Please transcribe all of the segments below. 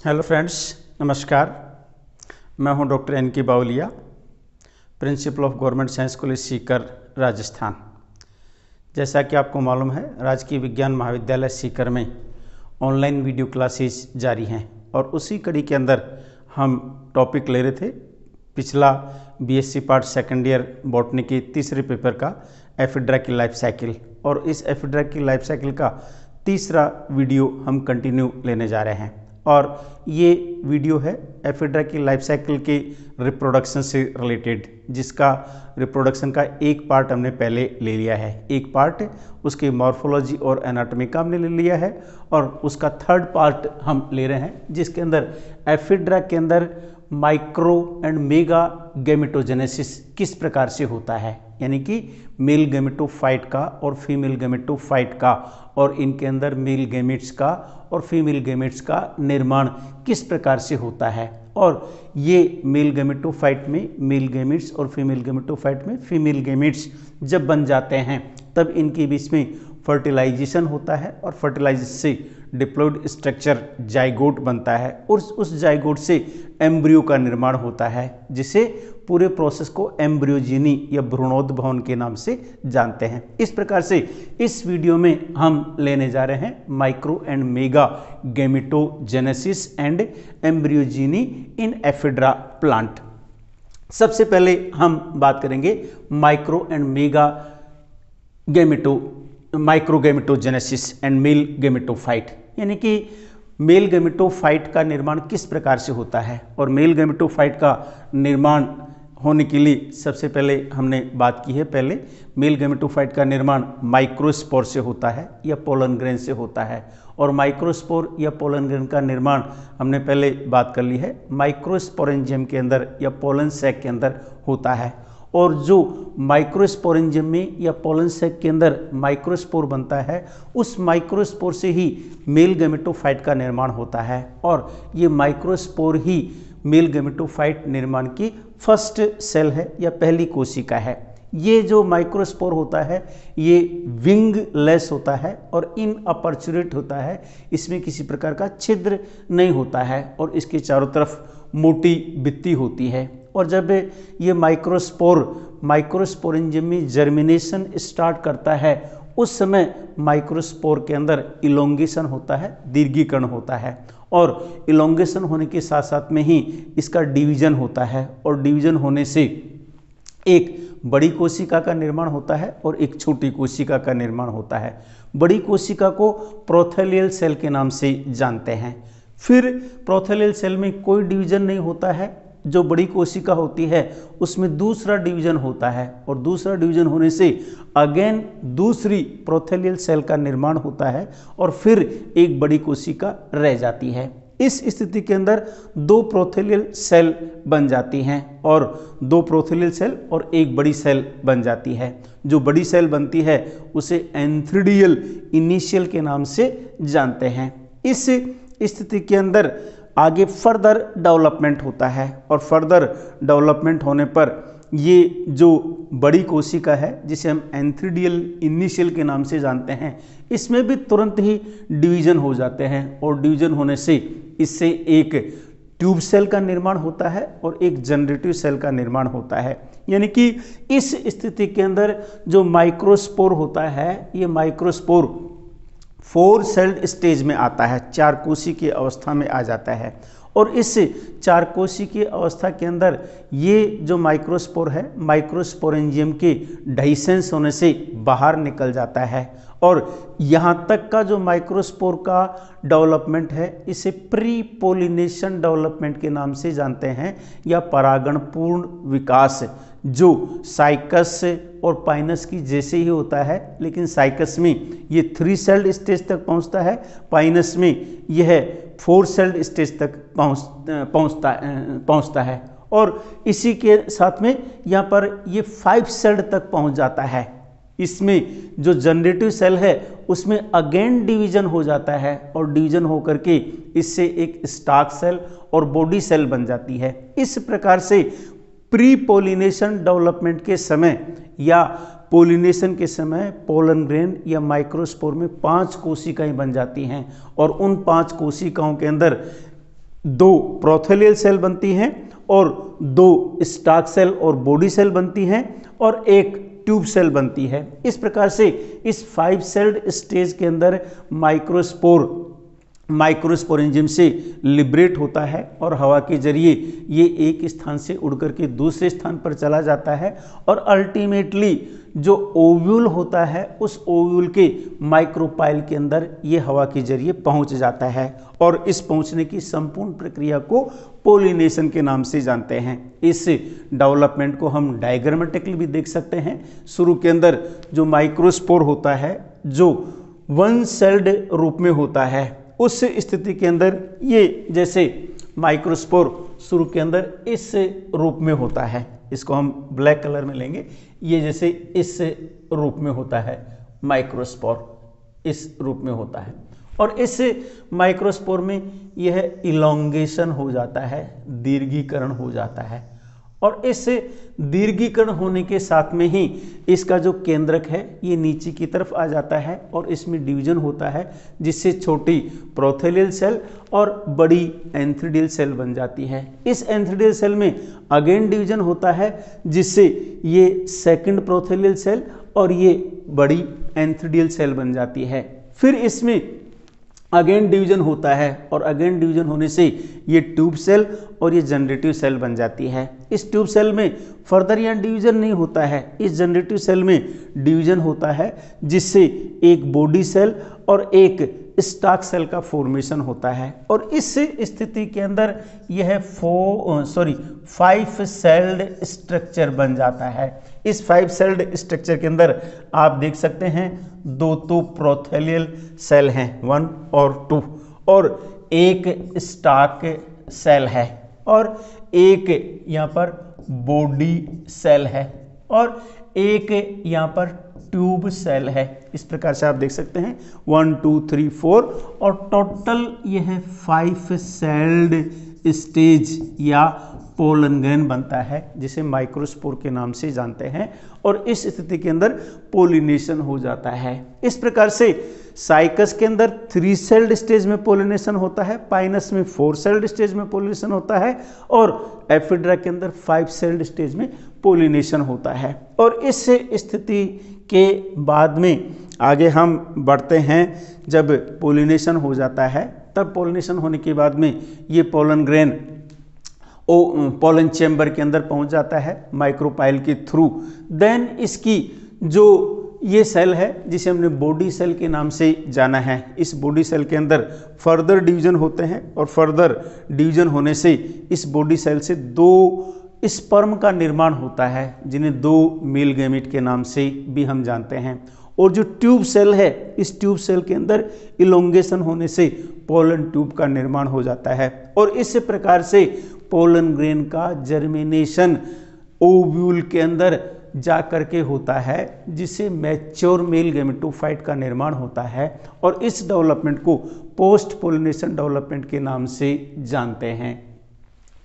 Hello friends, नमस्कार। मैं हूं doctor N K Bawaliya, principal of government science college Sikar, Rajasthan. जैसा कि आपको मालूम है, राजकीय विज्ञान महाविद्यालय सीकर में ऑनलाइन वीडियो क्लासेस जारी हैं और उसी कड़ी के अंदर हम टॉपिक ले रहे थे पिछला BSc part second year botany के तीसरे पेपर का एफिड्रा की लाइफ साइकिल, और इस एफिड्रा की लाइफ साइकिल का तीसरा वीडियो हम कंटिन्यू लेने जा रहे हैं। और ये वीडियो है एफिड्रा की लाइफ साइकिल के रिप्रोडक्शन से रिलेटेड, जिसका रिप्रोडक्शन का एक पार्ट हमने पहले ले लिया है, एक पार्ट उसके मॉर्फोलॉजी और एनाटॉमी का हमने ले लिया है, और उसका थर्ड पार्ट हम ले रहे हैं जिसके अंदर एफिड्रा के अंदर माइक्रो एंड मेगा गैमेटोजेनेसिस किस प्रकार से होता है, यानी कि मेल गैमेटोफाइट का और फीमेल गैमेटोफाइट का, और इनके अंदर मेल गैमेट्स का और फीमेल गैमेट्स का निर्माण किस प्रकार से होता है। और ये मेल गैमेटोफाइट में मेल गैमेट्स और फीमेल गैमेटोफाइट में फीमेल गैमेट्स जब बन जाते हैं तब इनके बीच में फर्टिलाइजेशन होता है, और फर्टिलाइजेशन से डिप्लॉयड स्ट्रक्चर जाइगोट बनता है, और उस जाइगोट से एम्ब्रियो का निर्माण होता है, जिसे पूरे प्रोसेस को एम्ब्रियोजेनी या भ्रूणोद्भवन के नाम से जानते हैं। इस प्रकार से इस वीडियो में हम लेने जा रहे हैं micro and mega gametogenesis and embryogeny in ephedra plant. सबसे पहले हम बात करेंगे micro and mega micro gametogenesis and male gametophyte, यानी कि मेल गैमेटोफाइट का निर्माण किस प्रकार से होता है। और मेल गैमेटोफाइट का निर्माण होने के लिए सबसे पहले हमने बात की है, पहले मेल गैमेटोफाइट का निर्माण माइक्रोस्पोर से होता है या पोलन ग्रेन से होता है, और माइक्रोस्पोर या पोलन ग्रेन का निर्माण हमने पहले बात कर ली है माइक्रोस्पोरेंजियम के अंदर या पोलन सैक के अंदर होता है। और जो माइक्रोस्पोरेंजियम में या पोलन सैक के अंदर माइक्रोस्पोर बनता है, उस माइक्रोस्पोर से ही मेल गैमेटोफाइट का निर्माण होता है, और ये माइक्रोस्पोर ही मेल गैमेटोफाइट निर्माण की फर्स्ट सेल है या पहली कोशिका है। ये जो माइक्रोस्पोर होता है ये विंग लेस होता है और इन अपॉर्चुनेट होता है, इसमें किसी प्रकार का छिद्र नहीं होता है, और इसके चारों तरफ मोटी भित्ति होती है। और जब ये माइक्रोस्पोरेंजियम में जर्मिनेशन स्टार्ट करता है, उस समय माइक्रोस्पोर के अंदर इलोंगेशन होता है, दीर्घीकरण होता है, और इलोंगेशन होने के साथ साथ में ही इसका डिवीजन होता है, और डिवीजन होने से एक बड़ी कोशिका का निर्माण होता है और एक छोटी कोशिका का निर्माण होता है। बड़ी कोशिका को प्रोथेलियल सेल के नाम से जानते हैं। फिर प्रोथेलियल सेल में कोई डिवीजन नहीं होता है, जो बड़ी कोशिका होती है उसमें दूसरा डिवीजन होता है, और दूसरा डिवीजन होने से अगेन दूसरी प्रोथेलियल सेल का निर्माण होता है, और फिर एक बड़ी कोशिका रह जाती है। इस स्थिति के अंदर दो प्रोथेलियल सेल बन जाती हैं, और दो प्रोथेलियल सेल और एक बड़ी सेल बन जाती है। जो बड़ी सेल बनती है उसे एंथ्रीडियल इनिशियल के नाम से जानते हैं। इस स्थिति के अंदर आगे फर्दर डेवलपमेंट होता है, और फर्दर डेवलपमेंट होने पर ये जो बड़ी कोशिका है जिसे हम एंथ्रीडियल इनिशियल के नाम से जानते हैं, इसमें भी तुरंत ही डिवीजन हो जाते हैं, और डिवीजन होने से इससे एक ट्यूब सेल का निर्माण होता है और एक जनरेटिव सेल का निर्माण होता है। यानी कि इस स्थिति के अंदर जो माइक्रोस्पोर होता है, ये माइक्रोस्पोर 4 सेल्ड स्टेज में आता है, 4 कोशिकीय की अवस्था में आ जाता है, और इस 4 कोशिकीय की अवस्था के अंदर ये जो माइक्रोस्पोर है माइक्रोस्पोरेंजियम के डाइसेंस होने से बाहर निकल जाता है, और यहाँ तक का जो माइक्रोस्पोर का डेवलपमेंट है इसे प्री पोलिनेशन डेवलपमेंट के नाम से जानते हैं, या परागणपूर्ण विकास, जो साइकस और पाइनस की जैसे ही होता है, लेकिन साइकस में ये 3 सेल्ड स्टेज तक पहुंचता है, पाइनस में यह 4 सेल्ड स्टेज तक पहुंचता है, और इसी के साथ में यहाँ पर ये 5 सेल्ड तक पहुंच जाता है। इसमें जो जनरेटिव सेल है उसमें अगेन डिवीजन हो जाता है, और डिवीजन होकर के इससे एक स्टार्क सेल और बॉडी सेल बन जाती है। इस प्रकार से प्री पोलिनेशन डेवलपमेंट के समय या पोलिनेशन के समय पोलन ग्रेन या माइक्रोस्पोर में 5 कोशिकाएं बन जाती हैं, और उन 5 कोशिकाओं के अंदर 2 प्रोथेलियल सेल बनती हैं और 2 स्टार्च सेल और बॉडी सेल बनती हैं और एक ट्यूब सेल बनती है। इस प्रकार से इस 5 सेल्ड स्टेज के अंदर माइक्रोस्पोर एंजाइम से लिबरेट होता है और हवा के जरिए ये एक स्थान से उड़कर के दूसरे स्थान पर चला जाता है और अल्टीमेटली जो ओव्यूल होता है उस ओव्यूल के माइक्रोपाइल के अंदर ये हवा के जरिए पहुंच जाता है और इस पहुंचने की संपूर्ण प्रक्रिया को पोलिनेशन के नाम से जानते हैं। इस डेवलपमेंट को हम डायग्रामेटिकली भी देख सकते हैं। शुरू के अंदर जो माइक्रोस्पोर होता है जो 1 सेल्ड रूप में होता है, उस स्थिति के अंदर ये जैसे माइक्रोस्पोर शुरू के अंदर इस रूप में होता है, इसको हम ब्लैक कलर में लेंगे, ये जैसे इस रूप में होता है, माइक्रोस्पोर इस रूप में होता है और इस माइक्रोस्पोर में यह इलोंगेशन हो जाता है, दीर्घीकरण हो जाता है और इस दीर्घीकरण होने के साथ में ही इसका जो केंद्रक है ये नीचे की तरफ आ जाता है और इसमें डिवीजन होता है जिससे छोटी प्रोथेलियल सेल और बड़ी एंथ्रीडियल सेल बन जाती है। इस एंथ्रीडियल सेल में अगेन डिवीजन होता है जिससे ये सेकंड प्रोथेलियल सेल और ये बड़ी एंथ्रीडियल सेल बन जाती है। फिर इसमें अगेन डिवीजन होता है और अगेन डिवीजन होने से ये ट्यूब सेल और ये जनरेटिव सेल बन जाती है। इस ट्यूब सेल में फर्दर यहाँ डिवीजन नहीं होता है, इस जनरेटिव सेल में डिवीजन होता है जिससे एक बॉडी सेल और एक स्टार्च सेल का फॉर्मेशन होता है और इस स्थिति के अंदर यह 5 सेल्ड स्ट्रक्चर बन जाता है। इस 5 सेल्ड स्ट्रक्चर के अंदर आप देख सकते हैं 2 तो प्रोथेलियल सेल हैं 1 और 2 और एक स्टार्च सेल है और एक यहाँ पर बॉडी सेल है और एक यहाँ पर ट्यूब सेल है। इस प्रकार से आप देख सकते हैं 1 2 3 4 और टोटल यह 5 सेल्ड स्टेज या पोलन ग्रेन बनता है जिसे माइक्रोस्पोर के नाम से जानते हैं और इस स्थिति के अंदर पोलिनेशन हो जाता है। इस प्रकार से साइकस के अंदर 3 सेल्ड स्टेज में पोलिनेशन होता है, पाइनस में 4 सेल्ड स्टेज में पोलिनेशन होता है और एफिड्रा के अंदर 5 सेल्ड स्टेज में पोलिनेशन होता है। और इस स्थिति के बाद में आगे हम बढ़ते हैं, जब पोलिनेशन हो जाता है तब पोलिनेशन होने के बाद में ये पोलन ग्रेन पोलन चैम्बर के अंदर पहुंच जाता है माइक्रोपाइल के थ्रू। देन इसकी जो ये सेल है जिसे हमने बॉडी सेल के नाम से जाना है, इस बॉडी सेल के अंदर फर्दर डिवीजन होते हैं और फर्दर डिवीजन होने से इस बॉडी सेल से 2 स्पर्म का निर्माण होता है जिन्हें 2 मेल गैमेट के नाम से भी हम जानते हैं। और जो ट्यूब सेल है, इस ट्यूब सेल के अंदर इलोंगेशन होने से पोलन ट्यूब का निर्माण हो जाता है और इस प्रकार से पोलन ग्रेन का जर्मिनेशन ओव्यूल के अंदर जा करके होता है जिससे मैच्योर मेल गैमेटोफाइट का निर्माण होता है और इस डेवलपमेंट को पोस्ट पोलिनेशन डेवलपमेंट के नाम से जानते हैं।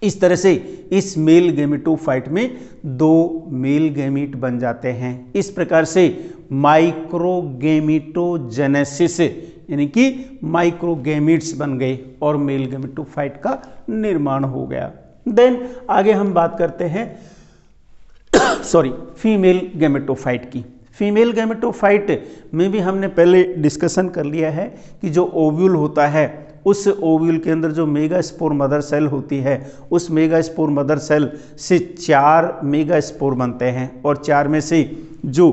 इस तरह से इस मेल गैमेटोफाइट में 2 मेल गैमीट बन जाते हैं। इस प्रकार से माइक्रोगैमेटोजेनेसिस यानी कि माइक्रोगैमीट्स बन गए और मेल गैमेटोफाइट का निर्माण हो गया। देन आगे हम बात करते हैं फीमेल गैमेटोफाइट की। फीमेल गैमेटोफाइट में भी हमने पहले डिस्कशन कर लिया है कि जो ओव्यूल होता है उस ओव्यूल के अंदर जो मेगास्पोर मदर सेल होती है, उस मेगास्पोर मदर सेल से 4 मेगास्पोर बनते हैं और 4 में से जो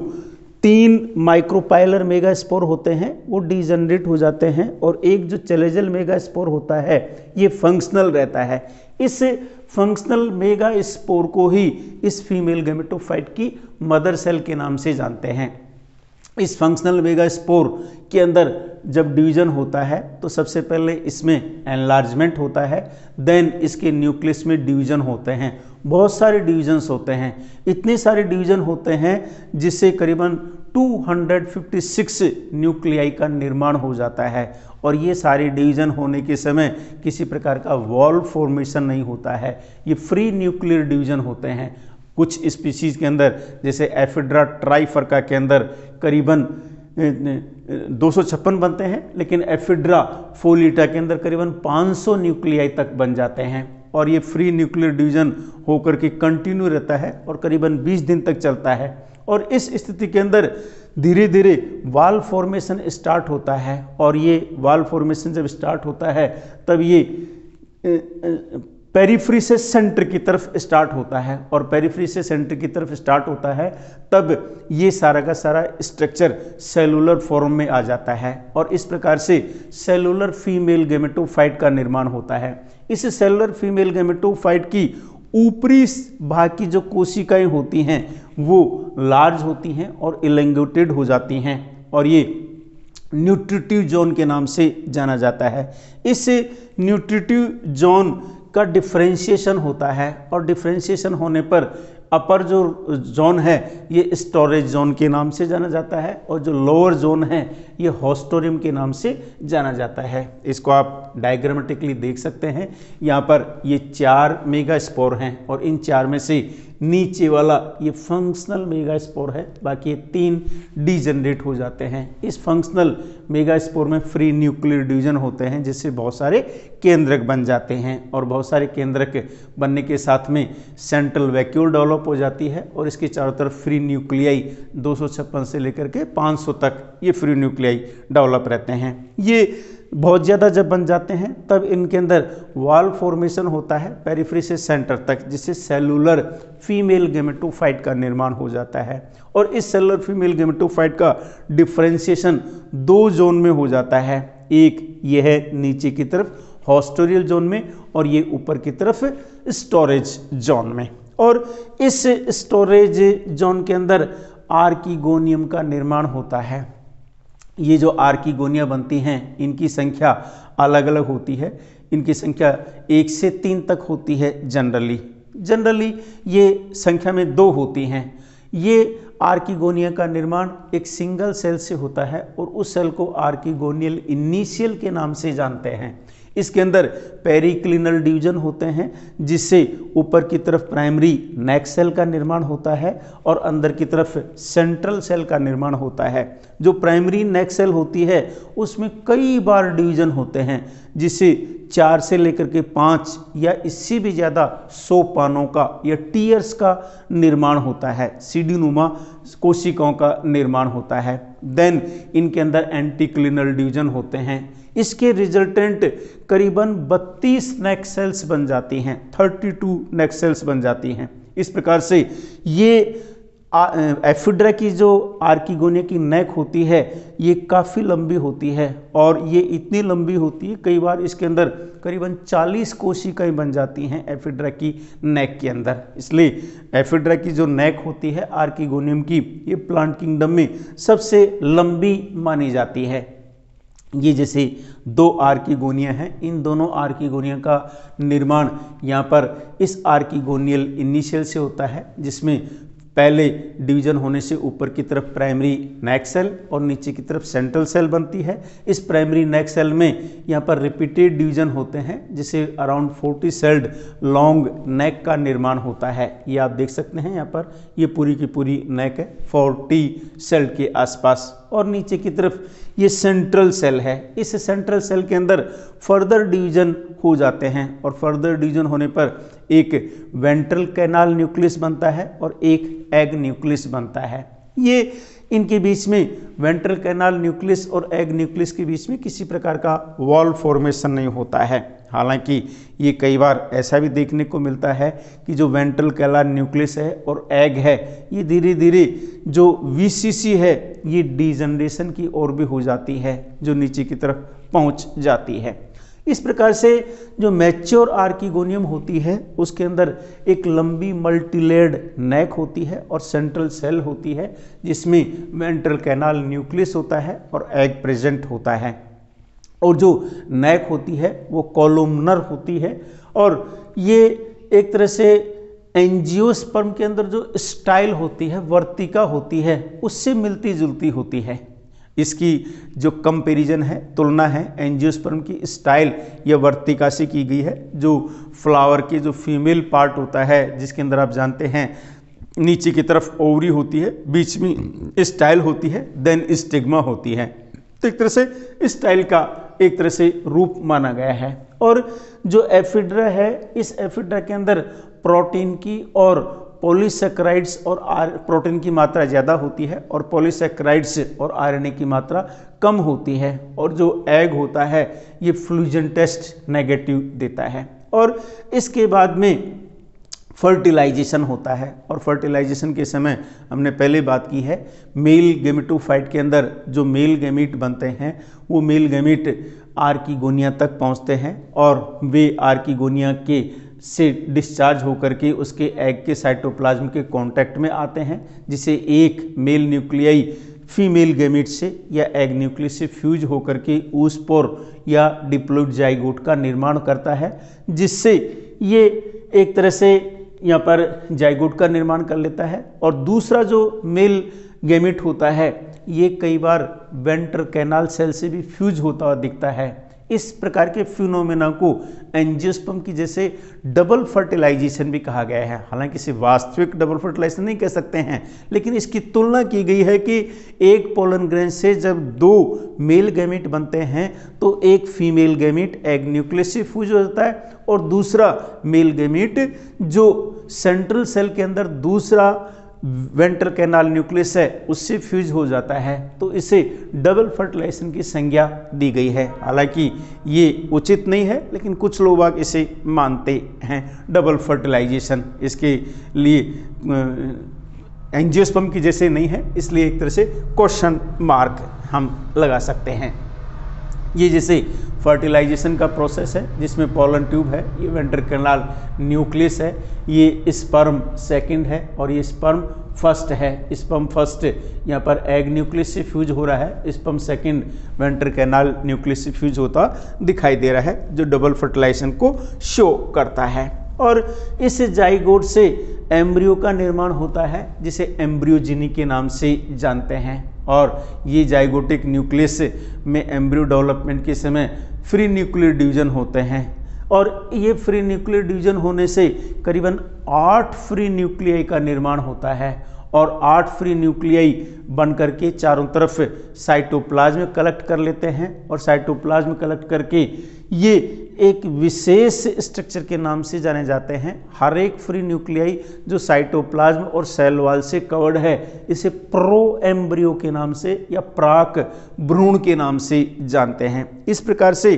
3 माइक्रोपाइलर मेगास्पोर होते हैं वो डिजनरेट हो जाते हैं और एक जो चलेजल मेगास्पोर होता है ये फंक्शनल रहता है। इस फंक्शनल मेगास्पोर को ही इस फीमेल गैमेटोफाइट की मदर सेल के नाम से जानते हैं। इस फंक्शनल मेगास्पोर के अंदर जब डिवीजन होता है तो सबसे पहले इसमें एनलार्जमेंट होता है, देन इसके न्यूक्लियस में डिवीजन होते हैं। बहुत सारे डिवीजन्स होते हैं, इतने सारे डिवीजन होते हैं जिससे करीबन 256 न्यूक्लियाई का निर्माण हो जाता है और ये सारे डिवीजन होने के समय किसी प्रकार का वॉल फॉर्मेशन नहीं होता है, ये फ्री न्यूक्लियर डिवीजन होते हैं। कुछ स्पीशीज के अंदर जैसे एफिड्रा ट्राइफर्का के अंदर करीबन 256 बनते हैं, लेकिन एफिड्रा फोलिटा के अंदर करीबन 500 न्यूक्लियाई तक बन जाते हैं और ये फ्री न्यूक्लियर डिवीजन होकर के कंटिन्यू रहता है और करीबन 20 दिन तक चलता है। और इस स्थिति के अंदर धीरे धीरे वाल फॉर्मेशन स्टार्ट होता है और ये वाल फॉर्मेशन जब स्टार्ट होता है तब ये पेरिफ्री से सेंटर की तरफ स्टार्ट होता है और पेरिफ्री से सेंटर की तरफ स्टार्ट होता है तब ये सारा का सारा स्ट्रक्चर सेलुलर फॉर्म में आ जाता है और इस प्रकार से सेलुलर फीमेल गेमेटोफाइट का निर्माण होता है। इस सेलुलर फीमेल गेमेटोफाइट की ऊपरी भाग की जो कोशिकाएं होती हैं वो लार्ज होती हैं और इलेंगेटेड हो जाती हैं और ये न्यूट्रिटिव जोन के नाम से जाना जाता है। इस न्यूट्रिटिव जोन का डिफरेंशिएशन होता है और डिफरेंशिएशन होने पर अपर जो जोन है ये स्टोरेज जोन के नाम से जाना जाता है और जो लोअर जोन है ये होस्टोरियम के नाम से जाना जाता है। इसको आप डायग्रामेटिकली देख सकते हैं। यहाँ पर ये 4 मेगास्पोर हैं और इन 4 में से नीचे वाला ये फंक्शनल मेगास्पोर है, बाकी ये 3 डीजनरेट हो जाते हैं। इस फंक्शनल मेगास्पोर में फ्री न्यूक्लियर डिवीजन होते हैं जिससे बहुत सारे केंद्रक बन जाते हैं और बहुत सारे केंद्रक बनने के साथ में सेंट्रल वैक्यूल डेवलप हो जाती है और इसके चारों तरफ फ्री न्यूक्लियाई 256 से लेकर के 500 तक ये फ्री न्यूक्लियाई डेवलप रहते हैं। ये बहुत ज़्यादा जब बन जाते हैं तब इनके अंदर वाल फॉर्मेशन होता है पेरिफ्री से सेंटर तक, जिससे सेलुलर फीमेल गेमेटोफाइट का निर्माण हो जाता है और इस सेलुलर फीमेल गेमेटोफाइट का डिफरेंशिएशन 2 जोन में हो जाता है। एक ये है नीचे की तरफ हॉस्टोरियल जोन में और ये ऊपर की तरफ स्टोरेज जोन में। और इस स्टोरेज जोन के अंदर आर्किगोनियम का निर्माण होता है। ये जो आर्किगोनिया बनती हैं इनकी संख्या अलग अलग होती है। इनकी संख्या 1 से 3 तक होती है जनरली ये संख्या में 2 होती हैं। ये आर्किगोनिया का निर्माण एक सिंगल सेल से होता है और उस सेल को आर्किगोनियल इनिशियल के नाम से जानते हैं। इसके अंदर पेरिक्लिनल डिवीजन होते हैं जिससे ऊपर की तरफ प्राइमरी नेक सेल का निर्माण होता है और अंदर की तरफ सेंट्रल सेल का निर्माण होता है। जो प्राइमरी नेक सेल होती है उसमें कई बार डिवीजन होते हैं जिससे 4 से लेकर के 5 या इससे भी ज़्यादा सोपानों का या टीयर्स का निर्माण होता है, सीढ़ीनुमा कोशिकाओं का निर्माण होता है। देन इनके अंदर एंटीक्लिनल डिवीजन होते हैं। इसके रिजल्टेंट करीबन 32 नेक सेल्स बन जाती हैं, 32 नेक सेल्स बन जाती हैं। इस प्रकार से ये एफिड्रा की जो आर्किगोनिया की नेक होती है ये काफ़ी लंबी होती है और ये इतनी लंबी होती है कई बार इसके अंदर करीबन 40 कोशिकाएं बन जाती हैं एफिड्रा की नेक के अंदर। इसलिए एफिड्रा की जो नेक होती है आर्किगोनियम की ये प्लांट किंगडम में सबसे लंबी मानी जाती है। ये जैसे 2 आर्किगोनिया हैं, इन दोनों आर्किगोनिया का निर्माण यहाँ पर इस आर्किगोनियल इनिशियल से होता है जिसमें पहले डिवीजन होने से ऊपर की तरफ प्राइमरी नेक सेल और नीचे की तरफ सेंट्रल सेल बनती है। इस प्राइमरी नेक सेल में यहाँ पर रिपीटेड डिवीजन होते हैं जिसे अराउंड 40 सेल्ड लॉन्ग नेक का निर्माण होता है। ये आप देख सकते हैं यहाँ पर ये पूरी की पूरी नेक है 40 सेल्ड के आसपास और नीचे की तरफ ये सेंट्रल सेल है। इस सेंट्रल सेल के अंदर फर्दर डिवीजन हो जाते हैं और फर्दर डिवीजन होने पर एक वेंट्रल कैनाल न्यूक्लियस बनता है और एक एग न्यूक्लियस बनता है। ये इनके बीच में वेंट्रल कैनाल न्यूक्लियस और एग न्यूक्लियस के बीच में किसी प्रकार का वॉल फॉर्मेशन नहीं होता है। हालांकि ये कई बार ऐसा भी देखने को मिलता है कि जो वेंट्रल कैनाल न्यूक्लियस है और एग है ये धीरे धीरे जो वीसीसी है ये डीजनरेशन की ओर भी हो जाती है जो नीचे की तरफ पहुंच जाती है। इस प्रकार से जो मैच्योर आर्किगोनियम होती है उसके अंदर एक लंबी मल्टीलेयर्ड नेक होती है और सेंट्रल सेल होती है जिसमें वेंट्रल कैनाल न्यूक्लियस होता है और एग प्रेजेंट होता है। और जो नेक होती है वो कॉलमनर होती है और ये एक तरह से एंजियोस्पर्म के अंदर जो स्टाइल होती है वर्तिका होती है उससे मिलती जुलती होती है। इसकी जो कंपैरिजन है तुलना है एंजियोस्पर्म की स्टाइल या वर्तिका से की गई है। जो फ्लावर के जो फीमेल पार्ट होता है जिसके अंदर आप जानते हैं नीचे की तरफ ओवरी होती है, बीच में स्टाइल होती है, देन स्टिग्मा होती है। तो एक तरह से इस स्टाइल का एक तरह से रूप माना गया है। और जो एफिड्रा है, इस एफिड्रा के अंदर प्रोटीन की और पॉलीसेकेराइड्स और प्रोटीन की मात्रा ज़्यादा होती है और पॉलीसेकेराइड्स और आरएनए की मात्रा कम होती है। और जो एग होता है ये फ्यूजन टेस्ट नेगेटिव देता है। और इसके बाद में फर्टिलाइजेशन होता है। और फर्टिलाइजेशन के समय हमने पहले बात की है, मेल गेमेटोफाइट के अंदर जो मेल गैमीट बनते हैं वो मेल गैमीट आर्किगोनिया तक पहुंचते हैं और वे आर्किगोनिया के से डिस्चार्ज होकर के उसके एग के साइटोप्लाज्म के कांटेक्ट में आते हैं, जिसे एक मेल न्यूक्लियाई फीमेल गैमीट से या एग न्यूक्लियस से फ्यूज होकर के oospore या डिप्लॉइड जाइगोट का निर्माण करता है, जिससे ये एक तरह से यहाँ पर जाइगोट का निर्माण कर लेता है। और दूसरा जो मेल गैमीट होता है ये कई बार वेंट्रल कैनाल सेल से भी फ्यूज होता हुआ दिखता है। इस प्रकार के फिनोमेना को एंजियोस्पर्म की जैसे डबल फर्टिलाइजेशन भी कहा गया है। हालांकि इसे वास्तविक डबल फर्टिलाइजेशन नहीं कह सकते हैं, लेकिन इसकी तुलना की गई है कि एक पोलन ग्रेन से जब दो मेल गैमीट बनते हैं तो एक फीमेल गैमीट एग न्यूक्लियस से फ्यूज हो जाता है और दूसरा मेल गैमीट जो सेंट्रल सेल के अंदर दूसरा वेंट्रल कैनाल न्यूक्लियस है उससे फ्यूज हो जाता है। तो इसे डबल फर्टिलाइजेशन की संज्ञा दी गई है। हालांकि ये उचित नहीं है, लेकिन कुछ लोग इसे मानते हैं डबल फर्टिलाइजेशन। इसके लिए एंजियोस्पर्म की जैसे नहीं है, इसलिए एक तरह से क्वेश्चन मार्क हम लगा सकते हैं। ये जैसे फर्टिलाइजेशन का प्रोसेस है जिसमें पोलन ट्यूब है, ये वेंट्रल कैनाल न्यूक्लियस है, ये स्पर्म सेकंड है और ये स्पर्म फर्स्ट है। स्पर्म फर्स्ट यहाँ पर एग न्यूक्लियस से फ्यूज हो रहा है, sperm second ventral canal nucleus से फ्यूज होता दिखाई दे रहा है, जो डबल फर्टिलाइजेशन को शो करता है। और इस जाइगोट से एम्ब्रियो का निर्माण होता है, जिसे एम्ब्रियोजेनी के नाम से जानते हैं। और ये जाइगोटिक न्यूक्लियस में एम्ब्रियो डेवलपमेंट के समय फ्री न्यूक्लियर डिवीजन होते हैं और ये फ्री न्यूक्लियर डिवीजन होने से करीबन 8 फ्री न्यूक्लियाई का निर्माण होता है और 8 फ्री न्यूक्लियाई बन करके चारों तरफ साइटोप्लाज्म कलेक्ट कर लेते हैं और साइटोप्लाज्म कलेक्ट करके ये एक विशेष स्ट्रक्चर के नाम से जाने जाते हैं। हर एक फ्री न्यूक्लियाई जो साइटोप्लाज्म और सेल वॉल से कवर्ड है इसे प्रो एम्ब्रियो के नाम से या प्राक भ्रूण के नाम से जानते हैं। इस प्रकार से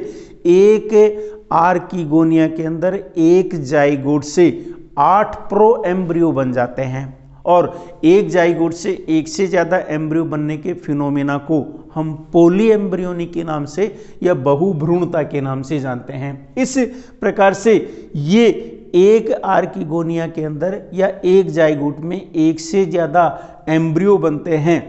एक आर्किगोनिया के अंदर एक जाइगोट से 8 प्रो एम्ब्रियो बन जाते हैं और एक जाइगोट से एक से ज़्यादा एम्ब्रियो बनने के फिनोमेना को हम पॉली एम्ब्रियोनी के नाम से या बहुभ्रूणता के नाम से जानते हैं। इस प्रकार से ये एक आर्किगोनिया के अंदर या एक जाइगोट में एक से ज़्यादा एम्ब्रियो बनते हैं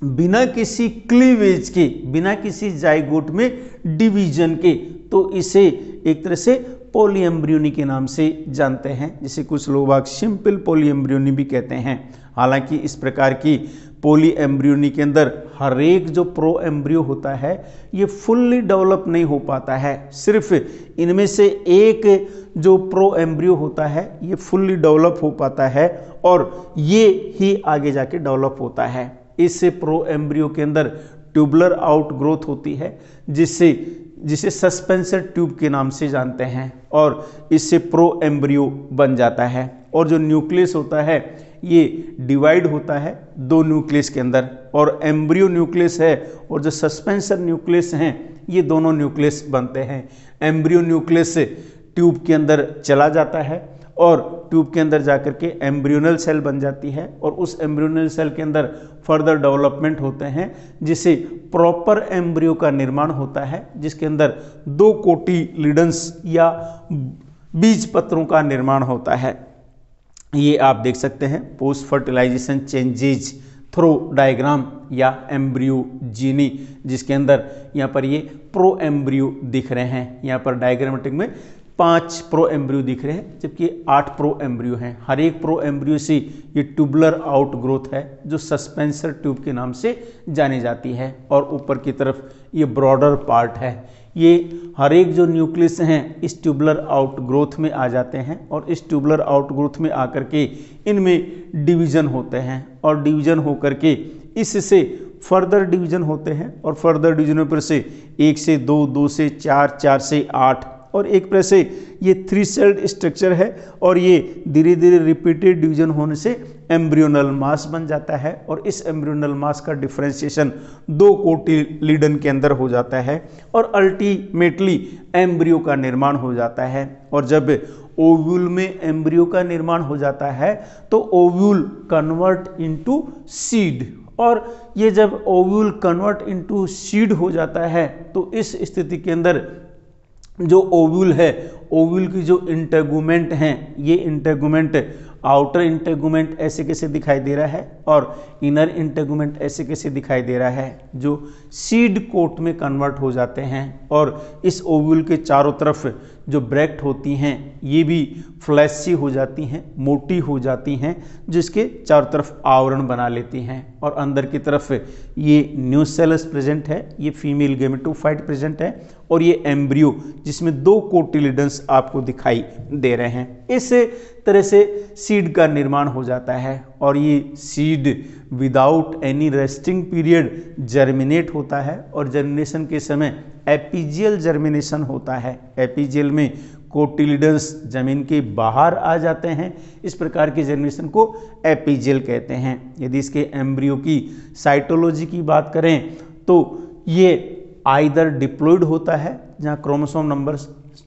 बिना किसी क्लीवेज के, बिना किसी जाइगोट में डिवीजन के, तो इसे एक तरह से पॉली एम्ब्रियोनी के नाम से जानते हैं, जिसे कुछ लोग सिंपल पॉली एम्ब्रियोनी भी कहते हैं। हालांकि इस प्रकार की पॉली एम्ब्रियोनी के अंदर हर एक जो प्रो एम्ब्रियो होता है ये फुल्ली डेवलप नहीं हो पाता है, सिर्फ इनमें से एक जो प्रो एम्ब्रियो होता है ये फुल्ली डेवलप हो पाता है और ये ही आगे जाके डेवलप होता है। इस प्रो एम्ब्रियो के अंदर ट्यूबुलर आउटग्रोथ होती है जिसे सस्पेंसर ट्यूब के नाम से जानते हैं और इससे प्रो एम्ब्रियो बन जाता है। और जो न्यूक्लियस होता है ये डिवाइड होता है 2 न्यूक्लियस के अंदर और एम्ब्रियो न्यूक्लियस है और जो सस्पेंसर न्यूक्लियस हैं ये दोनों न्यूक्लियस बनते हैं। एम्ब्रियो न्यूक्लियस ट्यूब के अंदर चला जाता है और ट्यूब के अंदर जाकर के एम्ब्रियोनल सेल बन जाती है और उस एम्ब्रियोनल सेल के अंदर फर्दर डेवलपमेंट होते हैं जिसे प्रॉपर एम्ब्रियो का निर्माण होता है, जिसके अंदर 2 कोटिलिडन्स या बीज पत्रों का निर्माण होता है। ये आप देख सकते हैं post fertilisation changes through diagram या एम्ब्रियोजेनी, जिसके अंदर यहाँ पर ये प्रो एम्ब्रियो दिख रहे हैं। यहाँ पर डायग्रामेटिक में 5 प्रो एम्ब्रियो दिख रहे हैं जबकि 8 प्रो एम्ब्रियो हैं। हर एक प्रो एम्ब्रियो से ये ट्यूबुलर आउटग्रोथ है जो सस्पेंसर ट्यूब के नाम से जानी जाती है और ऊपर की तरफ ये ब्रॉडर पार्ट है। ये हर एक जो न्यूक्लियस हैं इस ट्यूबुलर आउटग्रोथ में आ जाते हैं और इस ट्यूबुलर आउटग्रोथ में आकर के इनमें डिवीजन होते हैं और डिवीजन होकर के इससे फर्दर डिवीजन होते हैं और फर्दर डिवीजन पर से 1 से 2, 2 से 4, 4 से 8 और एक तरह से ये 3 सेल्ड स्ट्रक्चर है और ये धीरे धीरे रिपीटेड डिवीजन होने से एम्ब्रियोनल मास बन जाता है और इस एम्ब्रियोनल मास का डिफरेंशिएशन 2 कोटिलिडन के अंदर हो जाता है और अल्टीमेटली एम्ब्रियो का निर्माण हो जाता है। और जब ओव्यूल में एम्ब्रियो का निर्माण हो जाता है तो ओव्यूल कन्वर्ट इनटू सीड और ये जब ओव्यूल कन्वर्ट इनटू सीड हो जाता है तो इस स्थिति के अंदर जो ओव्यूल है, ओव्यूल की जो इंटेगुमेंट हैं, ये इंटेगुमेंट आउटर इंटेगुमेंट ऐसे कैसे दिखाई दे रहा है और इनर इंटेगुमेंट ऐसे कैसे दिखाई दे रहा है, जो सीड कोट में कन्वर्ट हो जाते हैं और इस ओव्यूल के चारों तरफ जो ब्रैक्ट होती हैं ये भी फ्लैशी हो जाती हैं, मोटी हो जाती हैं, जिसके चारों तरफ आवरण बना लेती हैं और अंदर की तरफ ये न्यूसेलस प्रेजेंट है, ये फीमेल गेमेटोफाइट प्रेजेंट है और ये एम्ब्रियो जिसमें 2 कोटिलिडन्स आपको दिखाई दे रहे हैं। इस तरह से सीड का निर्माण हो जाता है और ये seed without any resting period germinate होता है और जर्मिनेशन के समय एपिजियल जर्मिनेशन होता है। एपिजियल में कोटिलिडन्स जमीन के बाहर आ जाते हैं, इस प्रकार के जर्मिनेशन को एपिजियल कहते हैं। यदि इसके एम्ब्रियो की साइटोलॉजी की बात करें तो ये आइदर डिप्लॉइड होता है जहाँ क्रोमोसोम नंबर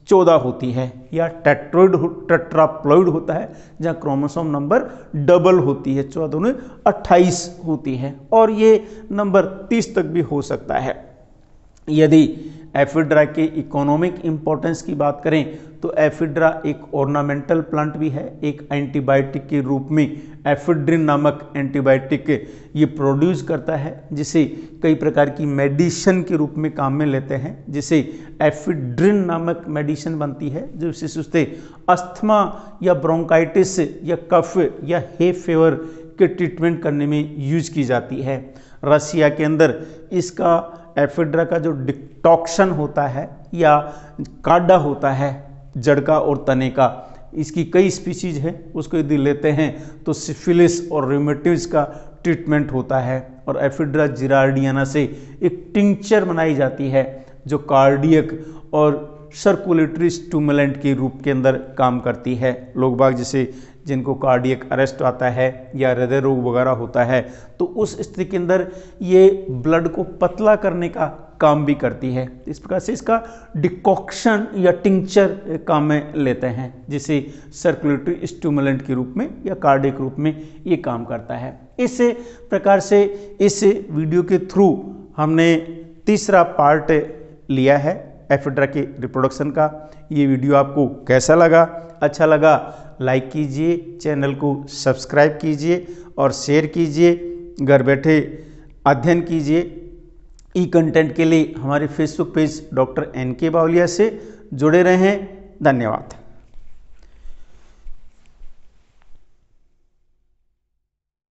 14 होती है या टेट्राप्लॉइड होता है जहाँ क्रोमोसोम नंबर डबल होती है, 14 में 28 होती है और ये नंबर 30 तक भी हो सकता है। यदि एफिड्रा के इकोनॉमिक इंपॉर्टेंस की बात करें तो एफिड्रा एक ऑर्नामेंटल प्लांट भी है, एक एंटीबायोटिक के रूप में एफिड्रिन नामक एंटीबायोटिक ये प्रोड्यूस करता है जिसे कई प्रकार की मेडिसिन के रूप में काम में लेते हैं, जिसे एफिड्रिन नामक मेडिसिन बनती है जो विशेष रूप से अस्थमा या ब्रोंकाइटिस या कफ या हे फीवर के ट्रीटमेंट करने में यूज की जाती है। रसिया के अंदर इसका एफिड्रा का जो डिटॉक्शन होता है या काढ़ा होता है जड़ का और तने का, इसकी कई स्पीशीज है, उसको यदि लेते हैं तो सिफिलिस और रूमेटिज्म का ट्रीटमेंट होता है और एफिड्रा जिरार्डियाना से एक टिंचर बनाई जाती है जो कार्डियक और सर्कुलेटरी स्टिमुलेंट के रूप के अंदर काम करती है। लोग बाग जैसे जिनको कार्डियक अरेस्ट आता है या हृदय रोग वगैरह होता है तो उस स्थिति के अंदर ये ब्लड को पतला करने का काम भी करती है। इस प्रकार से इसका डिकॉक्शन या टिंचर काम में लेते हैं जिसे सर्कुलेटरी स्टिमुलेंट के रूप में या कार्डियक रूप में ये काम करता है। इस प्रकार से इस वीडियो के थ्रू हमने तीसरा पार्ट लिया है एफिड्रा के रिप्रोडक्शन का। ये वीडियो आपको कैसा लगा? अच्छा लगा लाइक कीजिए, चैनल को सब्सक्राइब कीजिए और शेयर कीजिए। घर बैठे अध्ययन कीजिए। ई कंटेंट के लिए हमारे फेसबुक पेज डॉक्टर NK बावलिया से जुड़े रहें। धन्यवाद।